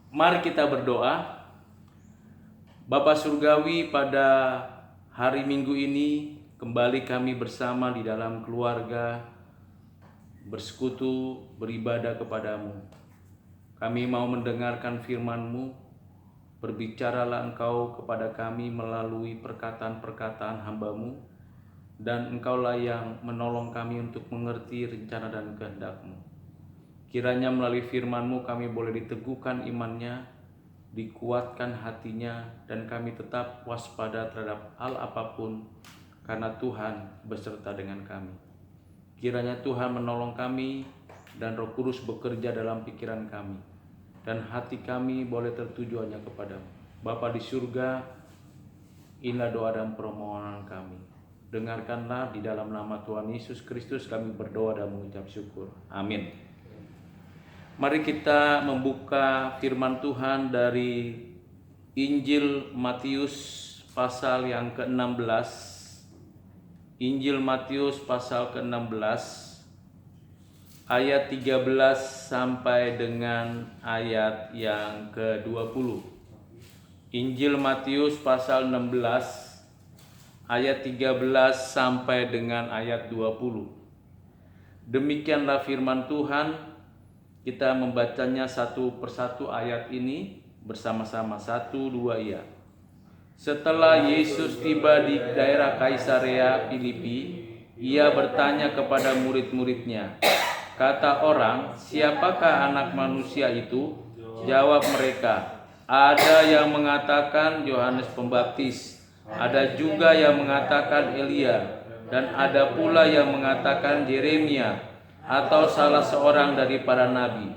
Mari kita berdoa. Bapa Surgawi, pada hari Minggu ini kembali kami bersama di dalam keluarga, bersekutu, beribadah kepadamu. Kami mau mendengarkan firman-Mu. Berbicaralah Engkau kepada kami melalui perkataan-perkataan hamba-Mu, dan Engkaulah yang menolong kami untuk mengerti rencana dan kehendak-Mu. Kiranya melalui firman-Mu kami boleh diteguhkan imannya, dikuatkan hatinya, dan kami tetap waspada terhadap hal apapun, karena Tuhan beserta dengan kami. Kiranya Tuhan menolong kami dan Roh Kudus bekerja dalam pikiran kami, dan hati kami boleh tertuju hanya kepadamu. Bapa di surga, inilah doa dan permohonan kami. Dengarkanlah, di dalam nama Tuhan Yesus Kristus kami berdoa dan mengucap syukur. Amin. Mari kita membuka firman Tuhan dari Injil Matius pasal yang ke-16. Injil Matius pasal ke-16 ayat 13 sampai dengan ayat yang ke-20. Injil Matius pasal 16 ayat 13 sampai dengan ayat 20. Demikianlah firman Tuhan. Kita membacanya satu persatu ayat ini bersama-sama. 1, 2, iya. Setelah Yesus tiba di daerah Kaisarea Filipi, ia bertanya kepada murid-muridnya, kata orang, siapakah anak manusia itu? Jawab mereka, ada yang mengatakan Yohanes Pembaptis, ada juga yang mengatakan Elia, dan ada pula yang mengatakan Yeremia atau salah seorang dari para nabi.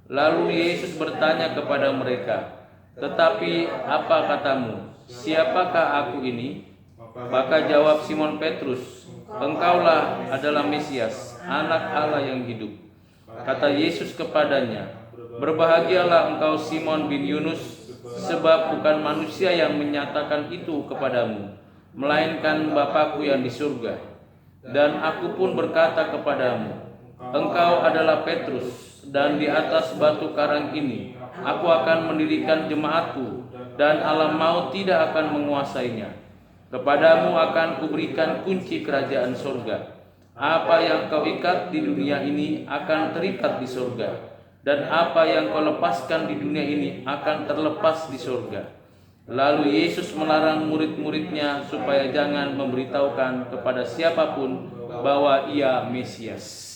Lalu Yesus bertanya kepada mereka, tetapi apa katamu? Siapakah aku ini? Maka jawab Simon Petrus, engkaulah adalah Mesias, anak Allah yang hidup. Kata Yesus kepadanya, berbahagialah engkau Simon bin Yunus, sebab bukan manusia yang menyatakan itu kepadamu, melainkan Bapa-Ku yang di surga. Dan aku pun berkata kepadamu, engkau adalah Petrus, dan di atas batu karang ini aku akan mendirikan jemaatku, dan alam maut tidak akan menguasainya. Kepadamu akan kuberikan kunci kerajaan surga. Apa yang kau ikat di dunia ini akan terikat di surga, dan apa yang kau lepaskan di dunia ini akan terlepas di surga. Lalu Yesus melarang murid-muridnya supaya jangan memberitahukan kepada siapapun bahwa ia Mesias.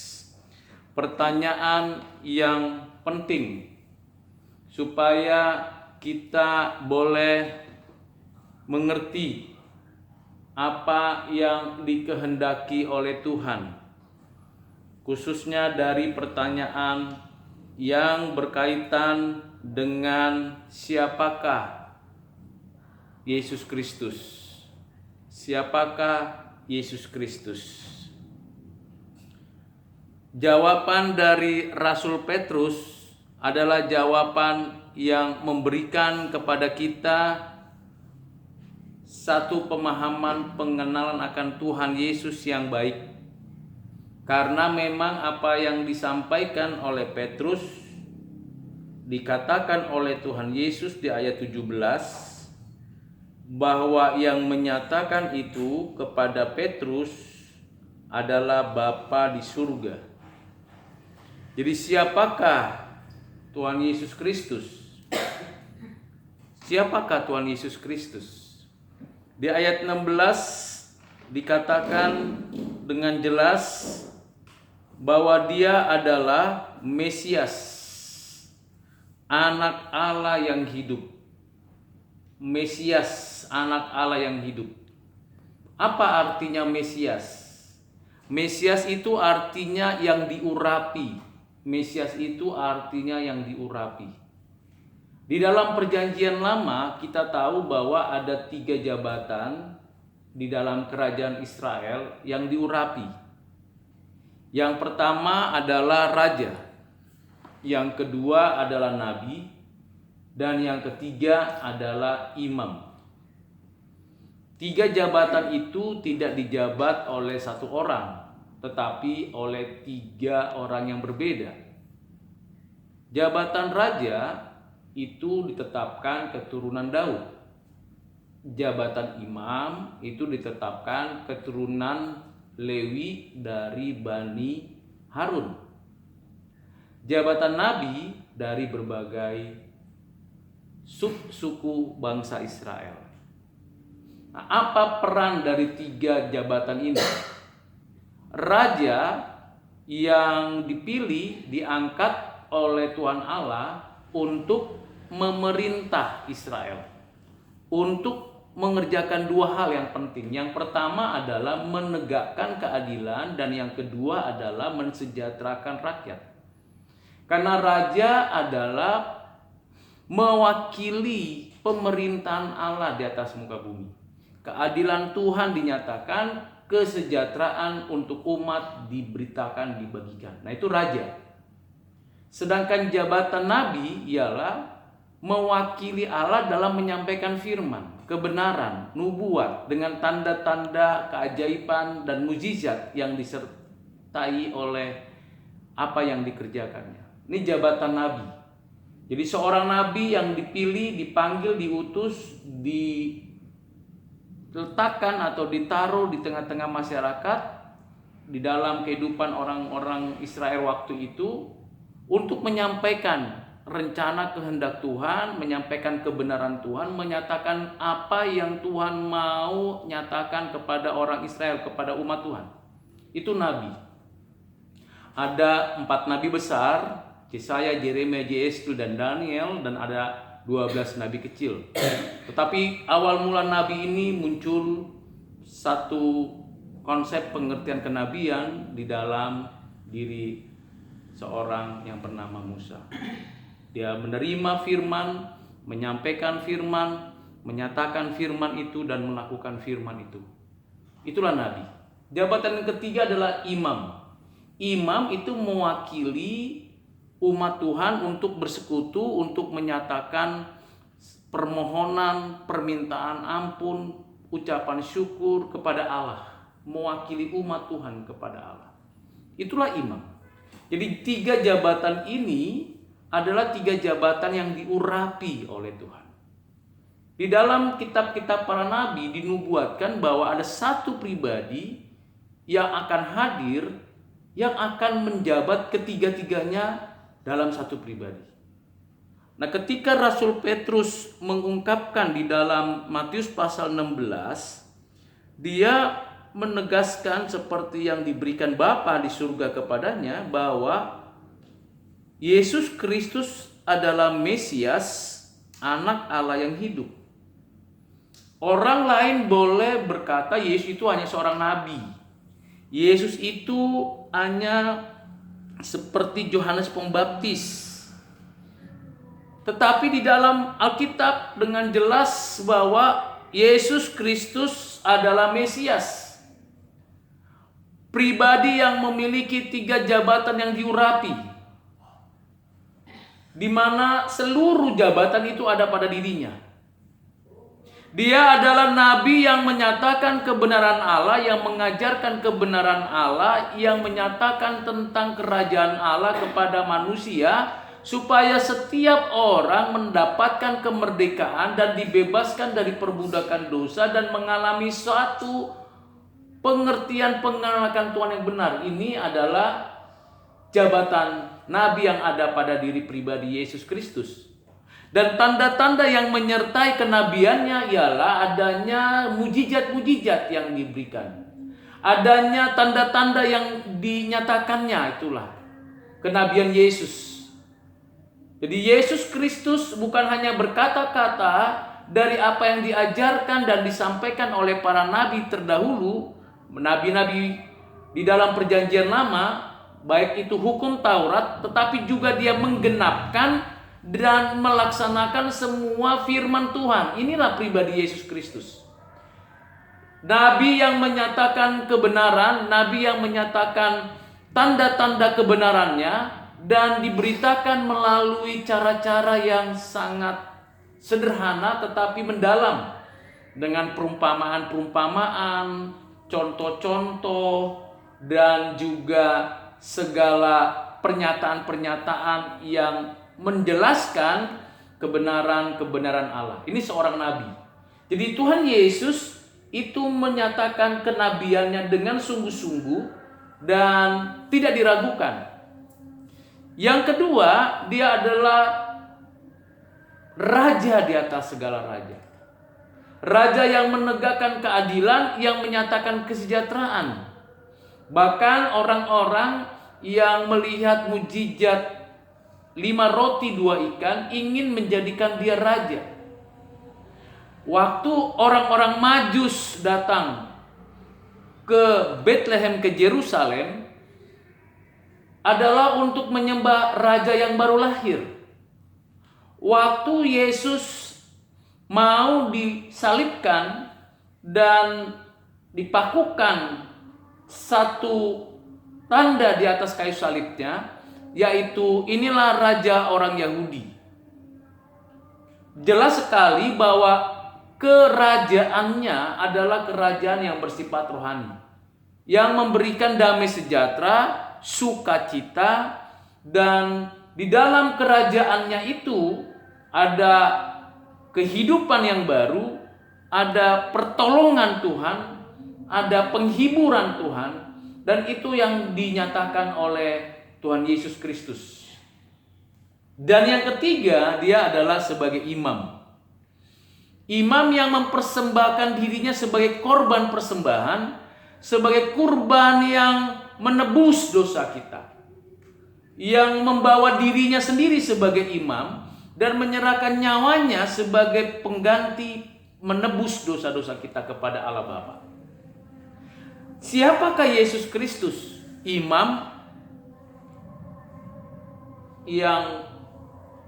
Pertanyaan yang penting supaya kita boleh mengerti apa yang dikehendaki oleh Tuhan, khususnya dari pertanyaan yang berkaitan dengan siapakah Yesus Kristus. Siapakah Yesus Kristus? Jawaban dari Rasul Petrus adalah jawaban yang memberikan kepada kita satu pemahaman pengenalan akan Tuhan Yesus yang baik. Karena memang apa yang disampaikan oleh Petrus dikatakan oleh Tuhan Yesus di ayat 17, bahwa yang menyatakan itu kepada Petrus adalah Bapa di surga. Jadi siapakah Tuhan Yesus Kristus? Siapakah Tuhan Yesus Kristus? Di ayat 16 dikatakan dengan jelas bahwa dia adalah Mesias, anak Allah yang hidup. Mesias, anak Allah yang hidup. Apa artinya Mesias? Mesias itu artinya yang diurapi. Mesias itu artinya yang diurapi. Di dalam perjanjian lama kita tahu bahwa ada 3 jabatan di dalam kerajaan Israel yang diurapi. Yang pertama adalah raja, yang kedua adalah nabi, dan yang ketiga adalah imam. 3 jabatan itu tidak dijabat oleh satu orang, tetapi oleh 3 orang yang berbeda. Jabatan raja itu ditetapkan keturunan Daud. Jabatan imam itu ditetapkan keturunan Lewi dari Bani Harun. Jabatan nabi dari berbagai subsuku bangsa Israel. Nah, apa peran dari 3 jabatan ini? Raja yang dipilih, diangkat oleh Tuhan Allah untuk memerintah Israel, untuk mengerjakan 2 hal yang penting. Yang pertama adalah menegakkan keadilan, dan yang kedua adalah mensejahterakan rakyat. Karena raja adalah mewakili pemerintahan Allah di atas muka bumi. Keadilan Tuhan dinyatakan, kesejahteraan untuk umat diberitakan, dibagikan. Nah, itu raja. Sedangkan jabatan nabi ialah mewakili Allah dalam menyampaikan firman, kebenaran, nubuat dengan tanda-tanda, keajaiban dan mukjizat yang disertai oleh apa yang dikerjakannya. Ini jabatan nabi. Jadi seorang nabi yang dipilih, dipanggil, diutus, diletakkan atau ditaruh di tengah-tengah masyarakat, di dalam kehidupan orang-orang Israel waktu itu, untuk menyampaikan rencana kehendak Tuhan, menyampaikan kebenaran Tuhan, menyatakan apa yang Tuhan mau nyatakan kepada orang Israel, kepada umat Tuhan. Itu nabi. Ada 4 nabi besar, Yesaya, Yeremia, Yeskiel, dan Daniel, dan ada 12 nabi kecil. Tetapi awal mula nabi ini muncul satu konsep pengertian kenabian di dalam diri seorang yang bernama Musa. Dia menerima firman, menyampaikan firman, menyatakan firman itu, dan melakukan firman itu. Itulah nabi. Jabatan yang ketiga adalah imam. Imam itu mewakili umat Tuhan untuk bersekutu, untuk menyatakan permohonan, permintaan ampun, ucapan syukur kepada Allah. Mewakili umat Tuhan kepada Allah. Itulah imam. Jadi 3 jabatan ini adalah 3 jabatan yang diurapi oleh Tuhan. Di dalam kitab-kitab para nabi dinubuatkan bahwa ada satu pribadi yang akan hadir, yang akan menjabat ketiga-tiganya dalam satu pribadi. Nah, ketika Rasul Petrus mengungkapkan di dalam Matius pasal 16, dia menegaskan seperti yang diberikan Bapa di surga kepadanya, bahwa Yesus Kristus adalah Mesias, anak Allah yang hidup. Orang lain boleh berkata Yesus itu hanya seorang nabi. Yesus itu hanya seperti Yohanes Pembaptis. Tetapi di dalam Alkitab dengan jelas bahwa Yesus Kristus adalah Mesias, pribadi yang memiliki 3 jabatan yang diurapi, di mana seluruh jabatan itu ada pada dirinya. Dia adalah nabi yang menyatakan kebenaran Allah, yang mengajarkan kebenaran Allah, yang menyatakan tentang kerajaan Allah kepada manusia, supaya setiap orang mendapatkan kemerdekaan dan dibebaskan dari perbudakan dosa dan mengalami suatu pengertian pengenalan Tuhan yang benar. Ini adalah jabatan nabi yang ada pada diri pribadi Yesus Kristus. Dan tanda-tanda yang menyertai kenabiannya ialah adanya mujizat-mujizat yang diberikan. Adanya tanda-tanda yang dinyatakannya, itulah kenabian Yesus. Jadi Yesus Kristus bukan hanya berkata-kata dari apa yang diajarkan dan disampaikan oleh para nabi terdahulu, nabi-nabi di dalam perjanjian lama, baik itu hukum Taurat, tetapi juga dia menggenapkan dan melaksanakan semua firman Tuhan. Inilah pribadi Yesus Kristus. Nabi yang menyatakan kebenaran, nabi yang menyatakan tanda-tanda kebenarannya, dan diberitakan melalui cara-cara yang sangat sederhana tetapi mendalam, dengan perumpamaan-perumpamaan, contoh-contoh, dan juga segala pernyataan-pernyataan yang menjelaskan kebenaran-kebenaran Allah. Ini seorang nabi. Jadi Tuhan Yesus itu menyatakan kenabiannya dengan sungguh-sungguh dan tidak diragukan. Yang kedua, dia adalah raja di atas segala raja. Raja yang menegakkan keadilan, yang menyatakan kesejahteraan. Bahkan orang-orang yang melihat mujizat 5 roti 2 ikan ingin menjadikan dia raja. Waktu orang-orang Majus datang ke Bethlehem, ke Yerusalem, adalah untuk menyembah raja yang baru lahir. Waktu Yesus mau disalibkan dan dipakukan satu tanda di atas kayu salibnya, yaitu inilah raja orang Yahudi. Jelas sekali bahwa kerajaannya adalah kerajaan yang bersifat rohani, yang memberikan damai sejahtera, sukacita, dan di dalam kerajaannya itu ada kehidupan yang baru, ada pertolongan Tuhan, ada penghiburan Tuhan, dan itu yang dinyatakan oleh Tuhan Yesus Kristus. Dan yang ketiga, dia adalah sebagai imam. Imam yang mempersembahkan dirinya sebagai korban persembahan, sebagai kurban yang menebus dosa kita, yang membawa dirinya sendiri sebagai imam dan menyerahkan nyawanya sebagai pengganti menebus dosa-dosa kita kepada Allah Bapa. Siapakah Yesus Kristus? Imam yang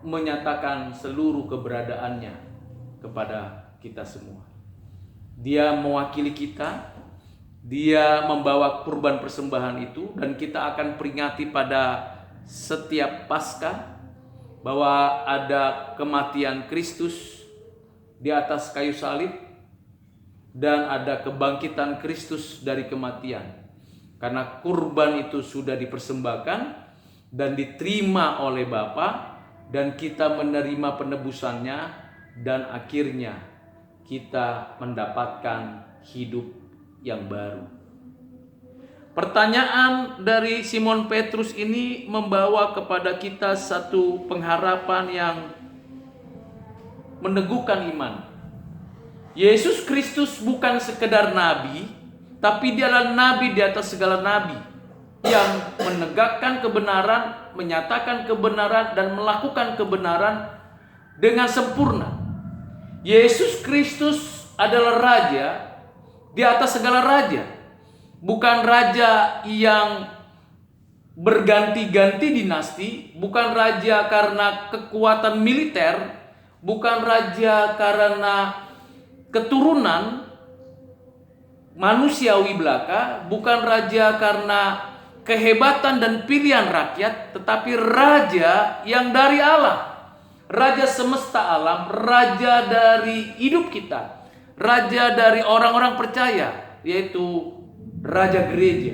menyatakan seluruh keberadaannya kepada kita semua. Dia mewakili kita, dia membawa kurban persembahan itu, dan kita akan peringati pada setiap Paskah bahwa ada kematian Kristus di atas kayu salib dan ada kebangkitan Kristus dari kematian. Karena kurban itu sudah dipersembahkan dan diterima oleh Bapa, dan kita menerima penebusannya, dan akhirnya kita mendapatkan hidup yang baru. Pertanyaan dari Simon Petrus ini membawa kepada kita satu pengharapan yang meneguhkan iman. Yesus Kristus bukan sekedar nabi, tapi dia adalah nabi di atas segala nabi, yang menegakkan kebenaran, menyatakan kebenaran, dan melakukan kebenaran dengan sempurna. Yesus Kristus adalah raja di atas segala raja. Bukan raja yang berganti-ganti dinasti, bukan raja karena kekuatan militer, bukan raja karena keturunan manusiawi belaka, bukan raja karena kehebatan dan pilihan rakyat, tetapi raja yang dari Allah. Raja semesta alam, raja dari hidup kita, raja dari orang-orang percaya, yaitu raja gereja,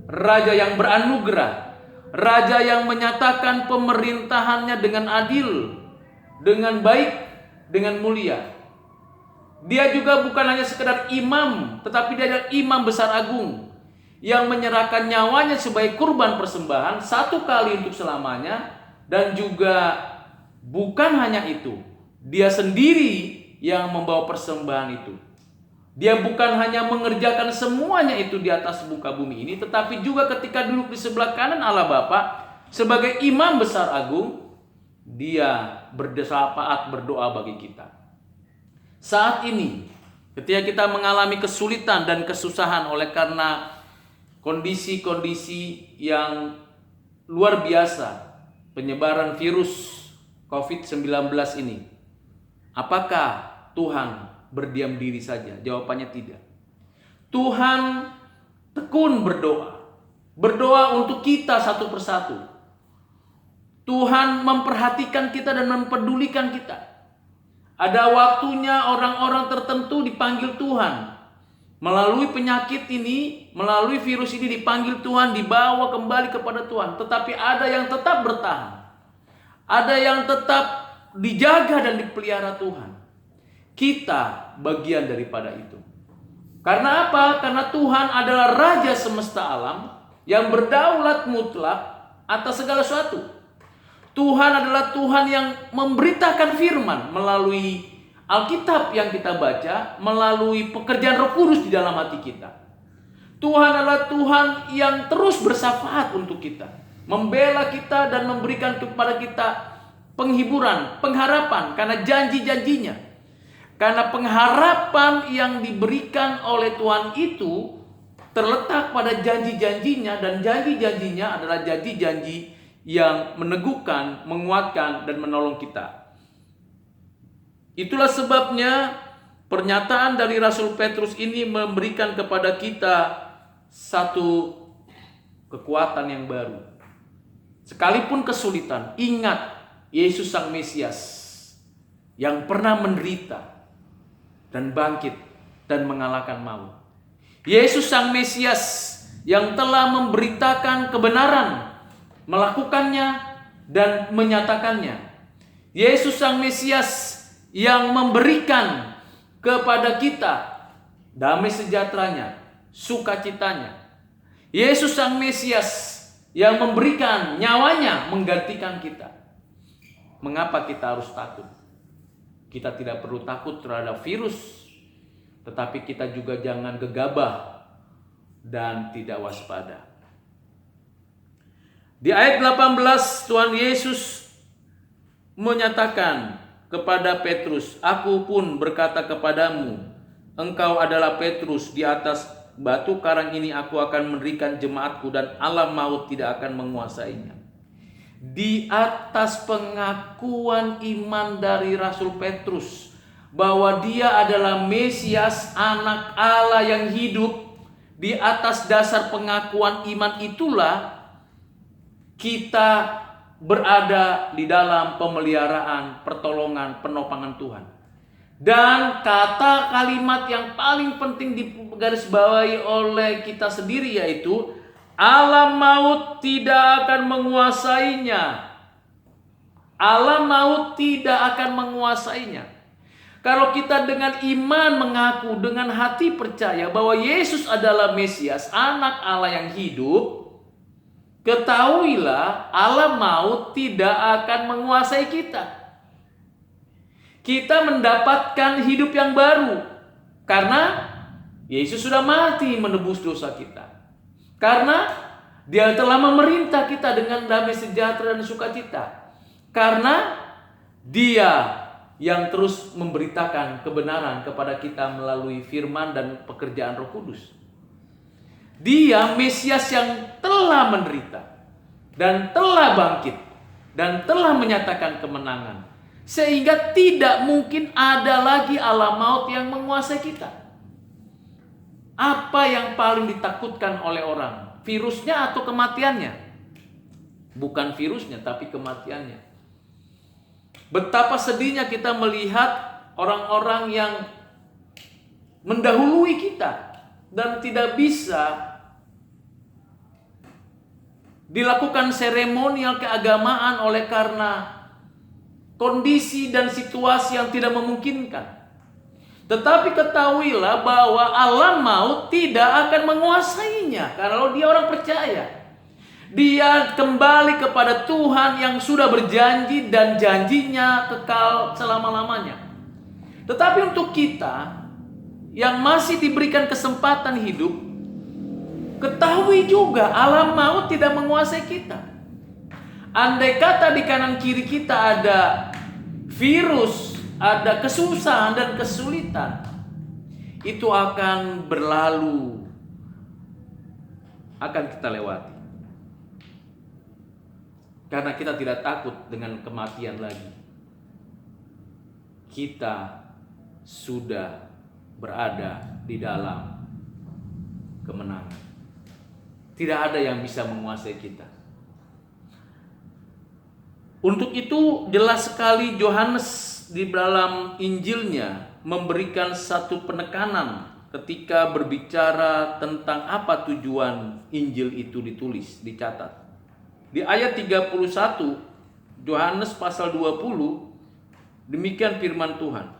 raja yang beranugerah, raja yang menyatakan pemerintahannya dengan adil, dengan baik, dengan mulia. Dia juga bukan hanya sekedar imam, tetapi dia adalah imam besar agung yang menyerahkan nyawanya sebagai kurban persembahan satu kali untuk selamanya. Dan juga bukan hanya itu, dia sendiri yang membawa persembahan itu. Dia bukan hanya mengerjakan semuanya itu di atas muka bumi ini, tetapi juga ketika duduk di sebelah kanan Allah Bapa sebagai imam besar agung, dia bersyafaat berdoa bagi kita. Saat ini, ketika kita mengalami kesulitan dan kesusahan oleh karena kondisi-kondisi yang luar biasa, penyebaran virus COVID-19 ini, apakah Tuhan berdiam diri saja? Jawabannya tidak. Tuhan tekun berdoa. Berdoa untuk kita satu persatu. Tuhan memperhatikan kita dan mempedulikan kita. Ada waktunya orang-orang tertentu dipanggil Tuhan. Melalui penyakit ini, melalui virus ini dipanggil Tuhan, dibawa kembali kepada Tuhan. Tetapi ada yang tetap bertahan. Ada yang tetap dijaga dan dipelihara Tuhan. Kita bagian daripada itu. Karena apa? Karena Tuhan adalah Raja semesta alam yang berdaulat mutlak atas segala sesuatu. Tuhan adalah Tuhan yang memberitakan firman melalui Alkitab yang kita baca, melalui pekerjaan Roh Kudus di dalam hati kita. Tuhan adalah Tuhan yang terus bersafaat untuk kita, membela kita dan memberikan kepada kita penghiburan, pengharapan karena janji-janjinya. Karena pengharapan yang diberikan oleh Tuhan itu terletak pada janji-janjinya, dan janji-janjinya adalah janji-janji yang meneguhkan, menguatkan, dan menolong kita. Itulah sebabnya pernyataan dari Rasul Petrus ini memberikan kepada kita satu kekuatan yang baru. Sekalipun kesulitan, ingat Yesus Sang Mesias yang pernah menderita dan bangkit dan mengalahkan maut. Yesus Sang Mesias yang telah memberitakan kebenaran, melakukannya dan menyatakannya. Yesus Sang Mesias yang memberikan kepada kita damai sejahteranya, sukacitanya. Yesus Sang Mesias yang memberikan nyawanya menggantikan kita. Mengapa kita harus takut? Kita tidak perlu takut terhadap virus, tetapi kita juga jangan gegabah dan tidak waspada. Di ayat 18 Tuhan Yesus menyatakan kepada Petrus, "Aku pun berkata kepadamu, engkau adalah Petrus, di atas batu karang ini aku akan mendirikan jemaatku dan alam maut tidak akan menguasainya." Di atas pengakuan iman dari Rasul Petrus bahwa dia adalah Mesias, anak Allah yang hidup, di atas dasar pengakuan iman itulah kita berada di dalam pemeliharaan, pertolongan, penopangan Tuhan. Dan kata kalimat yang paling penting digarisbawahi oleh kita sendiri yaitu alam maut tidak akan menguasainya. Alam maut tidak akan menguasainya. Kalau kita dengan iman mengaku, dengan hati percaya bahwa Yesus adalah Mesias, anak Allah yang hidup, ketahuilah alam maut tidak akan menguasai kita. Kita mendapatkan hidup yang baru karena Yesus sudah mati menebus dosa kita. Karena Dia telah memerintah kita dengan damai sejahtera dan sukacita. Karena Dia yang terus memberitakan kebenaran kepada kita melalui firman dan pekerjaan Roh Kudus. Dia Mesias yang telah menderita dan telah bangkit dan telah menyatakan kemenangan. Sehingga tidak mungkin ada lagi alam maut yang menguasai kita. Apa yang paling ditakutkan oleh orang? Virusnya atau kematiannya? Bukan virusnya, tapi kematiannya. Betapa sedihnya kita melihat orang-orang yang mendahului kita dan tidak bisa dilakukan seremonial keagamaan oleh karena kondisi dan situasi yang tidak memungkinkan. Tetapi ketahuilah bahwa alam maut tidak akan menguasainya. Kalau dia orang percaya, dia kembali kepada Tuhan yang sudah berjanji dan janjinya kekal selama-lamanya. Tetapi untuk kita yang masih diberikan kesempatan hidup, ketahui juga alam maut tidak menguasai kita. Andai kata di kanan kiri kita ada virus, ada kesusahan dan kesulitan, itu akan berlalu, akan kita lewati. Karena kita tidak takut dengan kematian lagi. Kita sudah berada di dalam kemenangan. Tidak ada yang bisa menguasai kita. Untuk itu jelas sekali Yohanes di dalam Injilnya memberikan satu penekanan ketika berbicara tentang apa tujuan Injil itu ditulis, dicatat. Di ayat 31 Yohanes pasal 20 Demikian firman Tuhan.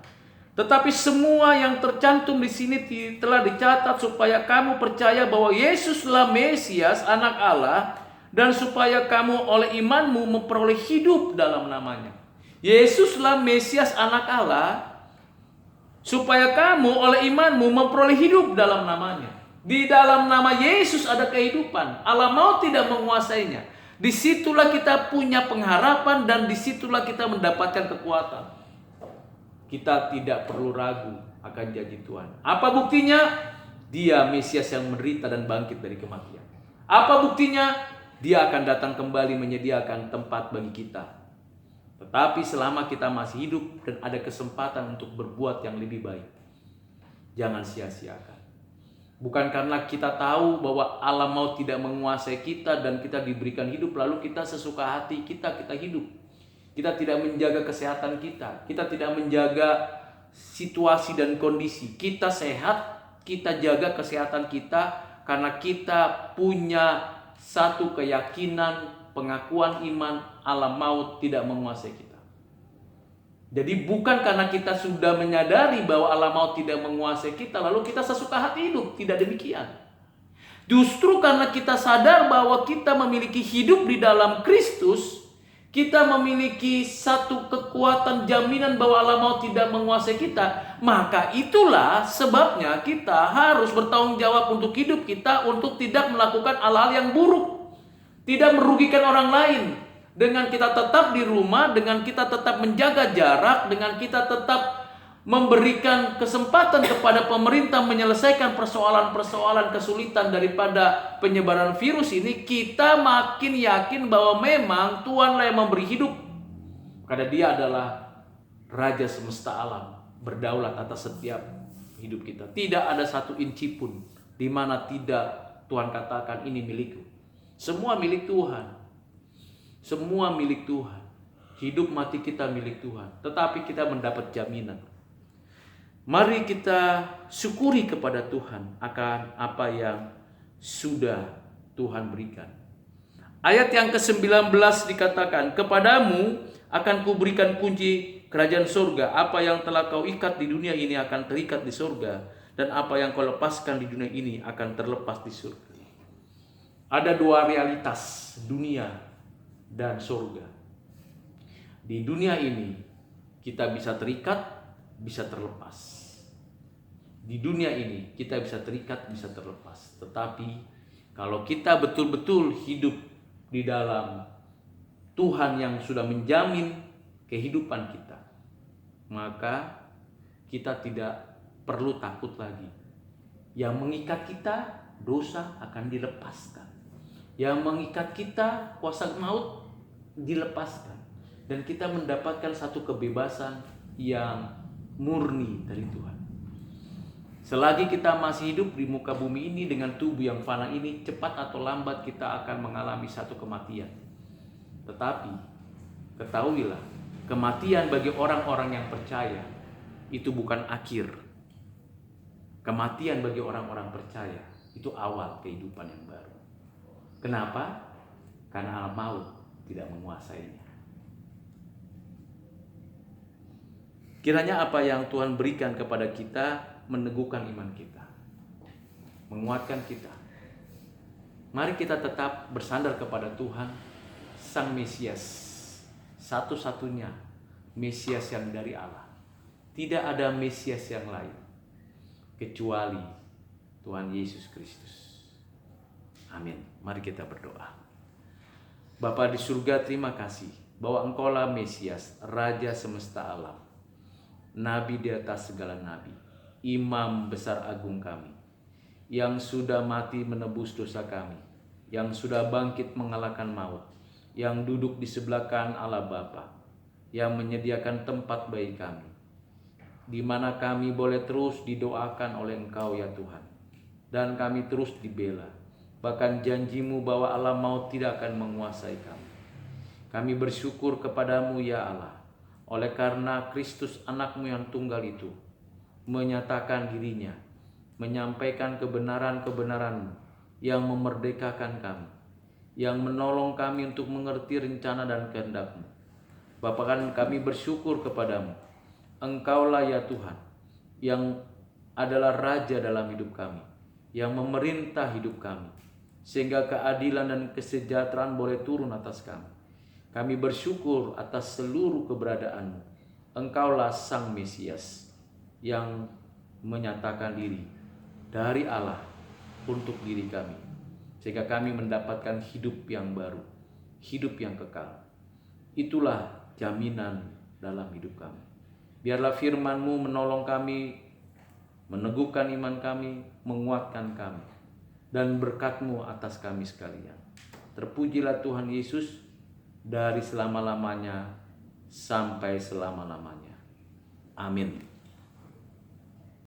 Tetapi semua yang tercantum di sini telah dicatat supaya kamu percaya bahwa Yesuslah Mesias, Anak Allah, dan supaya kamu oleh imanmu memperoleh hidup dalam namanya. Yesuslah Mesias, Anak Allah, supaya kamu oleh imanmu memperoleh hidup dalam namanya. Di dalam nama Yesus ada kehidupan. Alam maut tidak menguasainya. Disitulah kita punya pengharapan dan disitulah kita mendapatkan kekuatan. Kita tidak perlu ragu akan janji Tuhan. Apa buktinya? Dia Mesias yang menderita dan bangkit dari kematian. Apa buktinya? Dia akan datang kembali menyediakan tempat bagi kita. Tetapi selama kita masih hidup dan ada kesempatan untuk berbuat yang lebih baik, jangan sia-siakan. Bukan karena kita tahu bahwa alam maut tidak menguasai kita dan kita diberikan hidup, lalu kita sesuka hati kita hidup. Kita tidak menjaga kesehatan kita. Kita tidak menjaga situasi dan kondisi. Kita sehat, kita jaga kesehatan kita karena kita punya satu keyakinan, pengakuan iman, alam maut tidak menguasai kita. Jadi bukan karena kita sudah menyadari bahwa alam maut tidak menguasai kita, lalu kita sesuka hati hidup. Tidak demikian. Justru karena kita sadar bahwa kita memiliki hidup di dalam Kristus, kita memiliki satu kekuatan jaminan bahwa alam maut tidak menguasai kita, maka itulah sebabnya kita harus bertanggung jawab untuk hidup kita, untuk tidak melakukan hal-hal yang buruk, tidak merugikan orang lain. Dengan kita tetap di rumah, dengan kita tetap menjaga jarak, dengan kita tetap memberikan kesempatan kepada pemerintah menyelesaikan persoalan-persoalan kesulitan daripada penyebaran virus ini, kita makin yakin bahwa memang Tuhanlah yang memberi hidup. Karena Dia adalah Raja semesta alam, berdaulat atas setiap hidup kita. Tidak ada satu inci pun di mana tidak Tuhan katakan ini milikku. Semua milik Tuhan. Semua milik Tuhan. Hidup mati kita milik Tuhan. Tetapi kita mendapat jaminan. Mari kita syukuri kepada Tuhan akan apa yang sudah Tuhan berikan. Ayat yang ke-19 dikatakan, kepadamu akan kuberikan kunci kerajaan surga. Apa yang telah kau ikat di dunia ini akan terikat di surga. Dan apa yang kau lepaskan di dunia ini akan terlepas di surga. Ada dua realitas, dunia dan surga. Di dunia ini kita bisa terikat, bisa terlepas. Di dunia ini kita bisa terikat, bisa terlepas. Tetapi kalau kita betul-betul hidup di dalam Tuhan yang sudah menjamin kehidupan kita, maka kita tidak perlu takut lagi. Yang mengikat kita, dosa akan dilepaskan. Yang mengikat kita, kuasa maut dilepaskan. Dan kita mendapatkan satu kebebasan yang murni dari Tuhan. Selagi kita masih hidup di muka bumi ini dengan tubuh yang fana ini, cepat atau lambat kita akan mengalami satu kematian. Tetapi ketahuilah, kematian bagi orang-orang yang percaya itu bukan akhir. Kematian bagi orang-orang percaya itu awal kehidupan yang baru. Kenapa? Karena alam maut tidak menguasainya. Kiranya apa yang Tuhan berikan kepada kita meneguhkan iman kita, menguatkan kita. Mari kita tetap bersandar kepada Tuhan, Sang Mesias, satu-satunya Mesias yang dari Allah. Tidak ada Mesias yang lain kecuali Tuhan Yesus Kristus. Amin. Mari kita berdoa. Bapa di surga, terima kasih bahwa Engkaulah Mesias, Raja semesta alam, Nabi di atas segala nabi, Imam besar agung kami, yang sudah mati menebus dosa kami, yang sudah bangkit mengalahkan maut, yang duduk di sebelah kanan Allah Bapa, yang menyediakan tempat bagi kami, di mana kami boleh terus didoakan oleh Engkau ya Tuhan, dan kami terus dibela. Bahkan janji-Mu bahwa alam maut tidak akan menguasai kami. Kami bersyukur kepadamu ya Allah, oleh karena Kristus anak-Mu yang tunggal itu menyatakan dirinya, menyampaikan kebenaran-kebenaran yang memerdekakan kami, yang menolong kami untuk mengerti rencana dan kehendak-Mu. Bapa kan kami bersyukur kepadamu. Engkaulah ya Tuhan yang adalah Raja dalam hidup kami, yang memerintah hidup kami, sehingga keadilan dan kesejahteraan boleh turun atas kami. Kami bersyukur atas seluruh keberadaanmu. Engkaulah Sang Mesias yang menyatakan diri dari Allah untuk diri kami, sehingga kami mendapatkan hidup yang baru, hidup yang kekal. Itulah jaminan dalam hidup kami. Biarlah firman-Mu menolong kami, meneguhkan iman kami, menguatkan kami, dan berkat-Mu atas kami sekalian. Terpujilah Tuhan Yesus dari selama-lamanya sampai selama-lamanya. Amin.